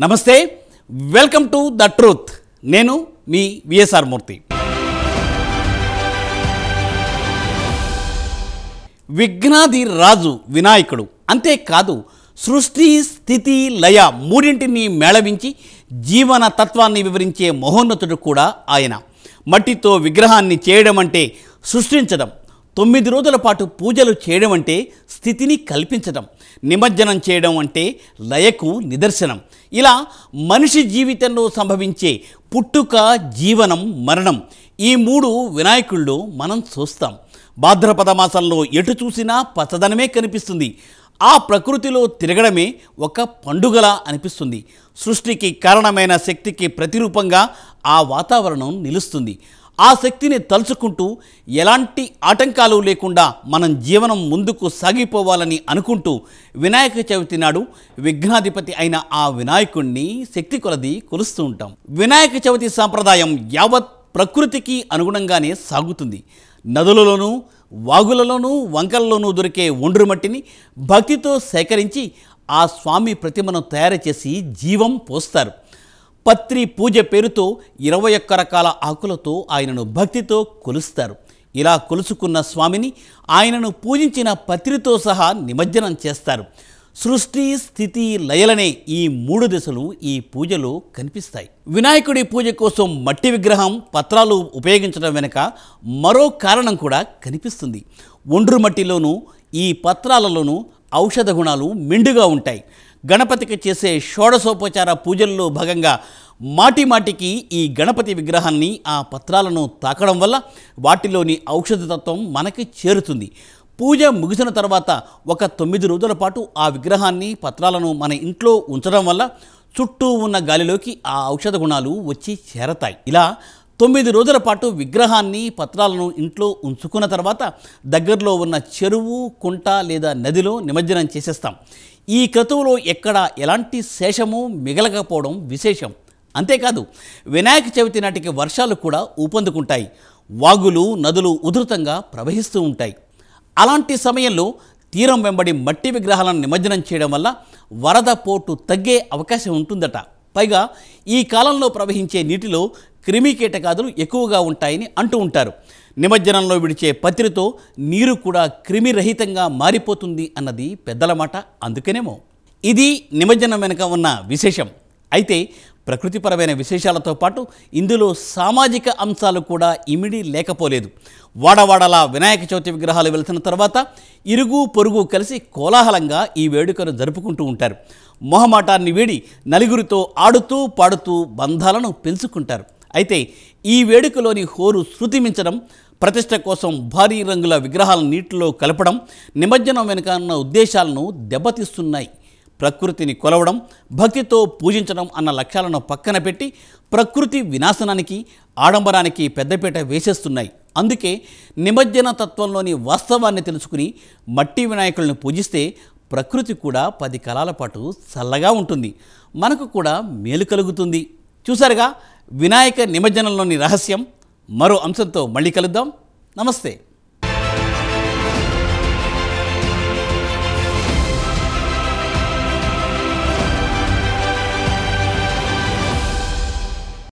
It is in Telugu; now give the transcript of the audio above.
నమస్తే, వెల్కమ్ టు ద ట్రూత్. నేను మీ విఎస్ఆర్ మూర్తి. విఘ్నాది రాజు వినాయకుడు. అంతేకాదు సృష్టి స్థితి లయ మూడింటిని మేళవించి జీవన తత్వాన్ని వివరించే మహోన్నతుడు కూడా ఆయన. మట్టితో విగ్రహాన్ని చేయడం అంటే సృష్టించడం, 9 రోజుల పాటు పూజలు చేయడం అంటే స్థితిని కల్పించడం, నిమజ్జనం చేయడం అంటే లయకు నిదర్శనం. ఇలా మనిషి జీవితంలో సంభవించే పుట్టుక, జీవనం, మరణం ఈ 3 వినాయకుళ్ళు మనం చూస్తాం. భాద్రపద మాసంలో ఎటు చూసినా పచ్చదనమే కనిపిస్తుంది. ఆ ప్రకృతిలో తిరగడమే ఒక పండుగలా అనిపిస్తుంది. సృష్టికి కారణమైన శక్తికి ప్రతిరూపంగా ఆ వాతావరణం నిలుస్తుంది. ఆ శక్తిని తలుచుకుంటూ ఎలాంటి ఆటంకాలు లేకుండా మనం జీవనం ముందుకు సాగిపోవాలని అనుకుంటూ వినాయక చవితి నాడు విఘ్నాధిపతి అయిన ఆ వినాయకుడిని శక్తి కొలది కొలుస్తూ ఉంటాం. వినాయక చవితి సాంప్రదాయం యావత్ ప్రకృతికి అనుగుణంగానే సాగుతుంది. నదులలోనూ, వాగులలోనూ, వంకలలోనూ దొరికే ఒండ్రు మట్టిని భక్తితో సేకరించి ఆ స్వామి ప్రతిమను తయారు చేసి జీవం పోస్తారు. పత్రి పూజ పేరుతో 21 రకాల ఆకులతో ఆయనను భక్తితో కొలుస్తారు. ఇలా కొలుసుకున్న స్వామిని ఆయనను పూజించిన పత్రితో సహా నిమజ్జనం చేస్తారు. సృష్టి స్థితి లయలనే ఈ 3 దశలు ఈ పూజలో కనిపిస్తాయి. వినాయకుడి పూజ కోసం మట్టి విగ్రహం, పత్రాలు ఉపయోగించడం వెనుక మరో కారణం కూడా కనిపిస్తుంది. ఒండ్రు మట్టిలోనూ ఈ పత్రాలలోనూ ఔషధ గుణాలు మెండుగా ఉంటాయి. గణపతికి చేసే షోడశోపచార పూజల్లో భాగంగా మాటిమాటికి ఈ గణపతి విగ్రహాన్ని, ఆ పత్రాలను తాకడం వల్ల వాటిలోని ఔషధతత్వం మనకి చేరుతుంది. పూజ ముగిసిన తర్వాత ఒక 9 రోజుల పాటు ఆ విగ్రహాన్ని, పత్రాలను మన ఇంట్లో ఉంచడం వల్ల చుట్టూ ఉన్న గాలిలోకి ఆ ఔషధ గుణాలు వచ్చి చేరతాయి. ఇలా 9 రోజుల పాటు విగ్రహాన్ని, పత్రాలను ఇంట్లో ఉంచుకున్న తర్వాత దగ్గరలో ఉన్న చెరువు, కుంట లేదా నదిలో నిమజ్జనం చేసేస్తాం. ఈ క్రతువులో ఎక్కడ ఎలాంటి శేషము మిగలకపోవడం విశేషం. అంతేకాదు వినాయక చవితి నాటికి వర్షాలు కూడా ఊపందుకుంటాయి. వాగులు, నదులు ఉధృతంగా ప్రవహిస్తూ ఉంటాయి. అలాంటి సమయంలో తీరం వెంబడి మట్టి విగ్రహాలను నిమజ్జనం చేయడం వల్ల వరద పోటు తగ్గే అవకాశం ఉంటుందట. పైగా ఈ కాలంలో ప్రవహించే నీటిలో క్రిమికీటకాదులు ఎక్కువగా ఉంటాయని అంటూ ఉంటారు. నిమజ్జనంలో విడిచే పత్రితో నీరు కూడా క్రిమిరహితంగా మారిపోతుంది అన్నది పెద్దల మాట. అందుకనేమో ఇది నిమజ్జనం వెనుక ఉన్న విశేషం. అయితే ప్రకృతిపరమైన విశేషాలతో పాటు ఇందులో సామాజిక అంశాలు కూడా ఇమిడి లేకపోలేదు. వాడవాడలా వినాయక చవితి విగ్రహాలు వెలిసిన తర్వాత ఇరుగు పొరుగు కలిసి కోలాహలంగా ఈ వేడుకను జరుపుకుంటూ ఉంటారు. మొహమాటాన్ని వీడి నలుగురితో ఆడుతూ పాడుతూ బంధాలను పెంచుకుంటారు. అయితే ఈ వేడుకలోని హోరు శృతిమించడం, ప్రతిష్ట కోసం భారీ రంగుల విగ్రహాలను నీటిలో కలపడం నిమజ్జనం వెనుక ఉన్న ఉద్దేశాలను దెబ్బతీస్తున్నాయి. ప్రకృతిని కొలవడం, భక్తితో పూజించడం అన్న లక్ష్యాలను పక్కన పెట్టి ప్రకృతి వినాశనానికి, ఆడంబరానికి పెద్దపీట వేసేస్తున్నాయి. అందుకే నిమజ్జన తత్వంలోని వాస్తవాన్ని తెలుసుకుని మట్టి వినాయకులను పూజిస్తే ప్రకృతి కూడా 10 కాలాల పాటు చల్లగా ఉంటుంది, మనకు కూడా మేలు కలుగుతుంది. చూసారుగా వినాయక నిమజ్జనంలోని రహస్యం. మరో అంశంతో మళ్ళీ కలుద్దాం. నమస్తే.